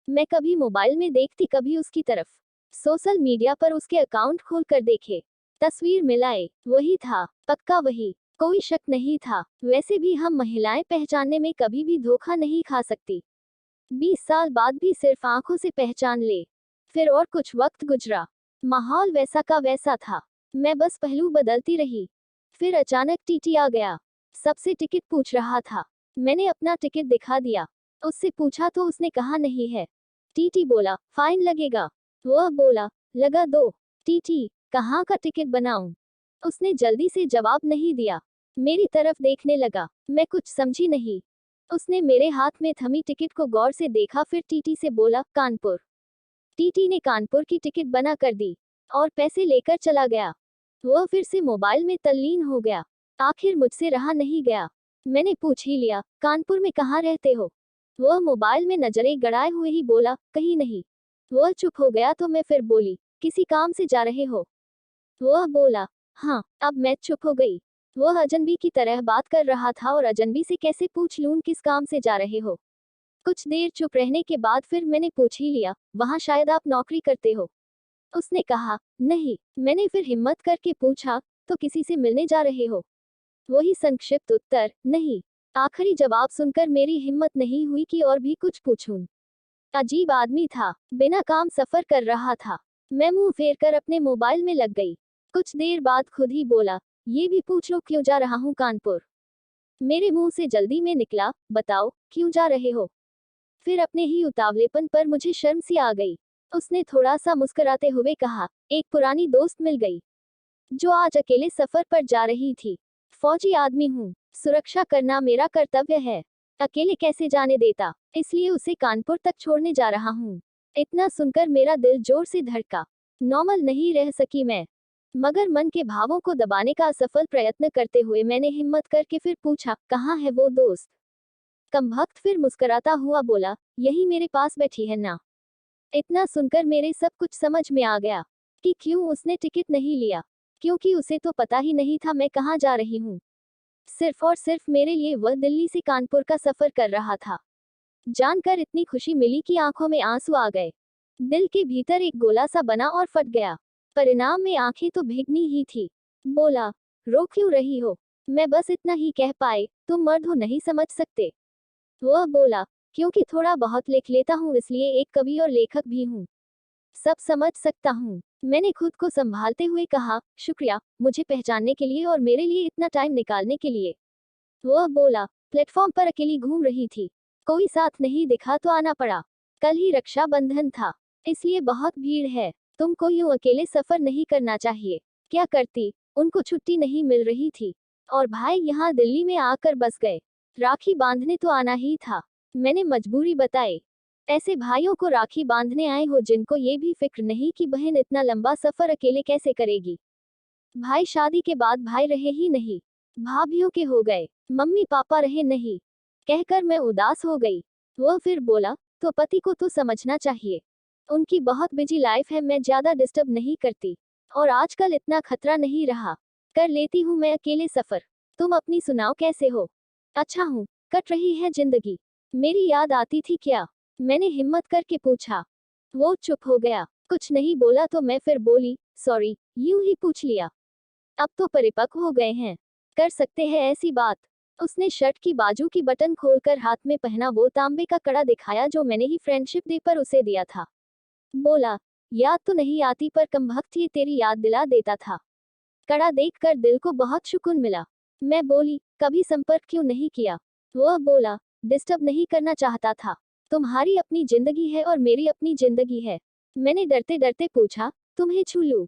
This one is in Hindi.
मैं कभी मोबाइल में देखती कभी उसकी तरफ। सोशल मीडिया पर उसके अकाउंट खोल कर देखे, तस्वीर मिलाए, वही था, पक्का वही, कोई शक नहीं था। वैसे भी हम महिलाएं पहचानने में कभी भी धोखा नहीं खा सकती। 20 साल बाद भी सिर्फ आंखों से पहचान ले। फिर और कुछ वक्त गुजरा, माहौल वैसा का वैसा था, मैं बस पहलू बदलती रही। फिर अचानक टीटी आ गया, सबसे टिकट पूछ रहा था। मैंने अपना टिकट दिखा दिया, उससे पूछा तो उसने कहा नहीं है। टीटी बोला फाइन लगेगा। वह बोला लगा दो। टीटी कहाँ का टिकट बनाऊं? उसने जल्दी से जवाब नहीं दिया, मेरी तरफ देखने लगा। मैं कुछ समझी नहीं। उसने मेरे हाथ में थमी टिकट को गौर से देखा, फिर टीटी से बोला कानपुर। टीटी ने कानपुर की टिकट बना कर दी और पैसे लेकर चला गया। वह फिर से मोबाइल में तल्लीन हो गया। आखिर मुझसे रहा नहीं गया। मैंने पूछ ही लिया कानपुर में कहाँ रहते हो? वह मोबाइल में नजरें गड़ाए हुए ही बोला कहीं नहीं। वह चुप हो गया तो मैं फिर बोली किसी काम से जा रहे हो? वह बोला हाँ। अब मैं चुप हो गई। वह अजनबी की तरह बात कर रहा था और अजनबी से कैसे पूछ लूं किस काम से जा रहे हो? कुछ देर चुप रहने के बाद फिर मैंने पूछ ही लिया वहां शायद आप नौकरी करते हो? उसने कहा नहीं। मैंने फिर हिम्मत करके पूछा तो किसी से मिलने जा रहे हो? वही संक्षिप्त उत्तर नहीं। आखिरी जवाब सुनकर मेरी हिम्मत नहीं हुई कि और भी कुछ पूछूं। अजीब आदमी था, बिना काम सफर कर रहा था। मैं मुंह फेर कर अपने मोबाइल में लग गई। कुछ देर बाद खुद ही बोला ये भी पूछ लो क्यों जा रहा हूँ कानपुर? मेरे मुंह से जल्दी में निकला बताओ क्यों जा रहे हो? फिर अपने ही उतावलेपन पर मुझे शर्म सी आ गई। उसने थोड़ा सा मुस्कुराते हुए कहा एक पुरानी दोस्त मिल गई जो आज अकेले सफर पर जा रही थी। फौजी आदमी हूँ, सुरक्षा करना मेरा कर्तव्य है। अकेले कैसे जाने देता, इसलिए उसे कानपुर तक छोड़ने जा रहा हूँ। इतना सुनकर मेरा दिल जोर से धड़का। नॉर्मल नहीं रह सकी मैं, मगर मन के भावों को दबाने का असफल प्रयत्न करते हुए मैंने हिम्मत करके फिर पूछा कहाँ है वो दोस्त? कमबख्त फिर मुस्कुराता हुआ बोला यही मेरे पास बैठी है ना। इतना सुनकर मेरे सब कुछ समझ में आ गया कि क्यों उसने टिकट नहीं लिया, क्योंकि उसे तो पता ही नहीं था मैं कहाँ जा रही हूँ। सिर्फ और सिर्फ मेरे लिए वह दिल्ली से कानपुर का सफर कर रहा था। जानकर इतनी खुशी मिली कि आंखों में आंसू आ गए। दिल के भीतर एक गोला सा बना और फट गया। परिणाम में आंखें तो भीगनी ही थी। बोला रो क्यों रही हो? मैं बस इतना ही कह पाए तुम मर्द हो नहीं समझ सकते? वह बोला क्योंकि थोड़ा बहुत लिख लेता हूँ इसलिए एक कवि और लेखक भी हूँ, सब समझ सकता हूँ। मैंने खुद को संभालते हुए कहा शुक्रिया मुझे पहचानने के लिए और मेरे लिए इतना टाइम निकालने के लिए। वह बोला प्लेटफॉर्म पर अकेली घूम रही थी, कोई साथ नहीं दिखा तो आना पड़ा। कल ही रक्षाबंधन था, इसलिए बहुत भीड़ है। तुमको यूं अकेले सफर नहीं करना चाहिए। क्या करती, उनको छुट्टी नहीं मिल रही थी और भाई यहाँ दिल्ली में आकर बस गए। राखी बांधने तो आना ही था। मैंने मजबूरी बताई। ऐसे भाइयों को राखी बांधने आए हो जिनको ये भी फिक्र नहीं कि बहन इतना लंबा सफर अकेले कैसे करेगी। भाई शादी के बाद भाई रहे ही नहीं, भाभीियों के हो गए, मम्मी पापा रहे नहीं। कहकर मैं उदास हो गई। वह फिर बोला तो पति को तो समझना चाहिए, उनकी बहुत बिजी लाइफ है, मैं ज्यादा डिस्टर्ब नहीं करती और आजकल इतना खतरा नहीं रहा, कर लेती हूँ मैं अकेले सफर। तुम अपनी सुनाओ कैसे हो? अच्छा हूँ, कट रही है जिंदगी। मेरी याद आती थी क्या? मैंने हिम्मत करके पूछा। वो चुप हो गया, कुछ नहीं बोला तो मैं फिर बोली सॉरी, यूं ही पूछ लिया। अब तो परिपक्व हो गए हैं, कर सकते हैं ऐसी बात। उसने शर्ट की बाजू की बटन खोलकर हाथ में पहना वो तांबे का कड़ा दिखाया जो मैंने ही फ्रेंडशिप डे पर उसे दिया था। बोला याद तो नहीं आती पर कमबख्त ये तेरी याद दिला देता था। कड़ा देखकर दिल को बहुत सुकून मिला। मैं बोली कभी संपर्क क्यों नहीं किया? वह बोला डिस्टर्ब नहीं करना चाहता था, तुम्हारी अपनी जिंदगी है और मेरी अपनी जिंदगी है। मैंने डरते डरते पूछा तुम्हें छू लूं?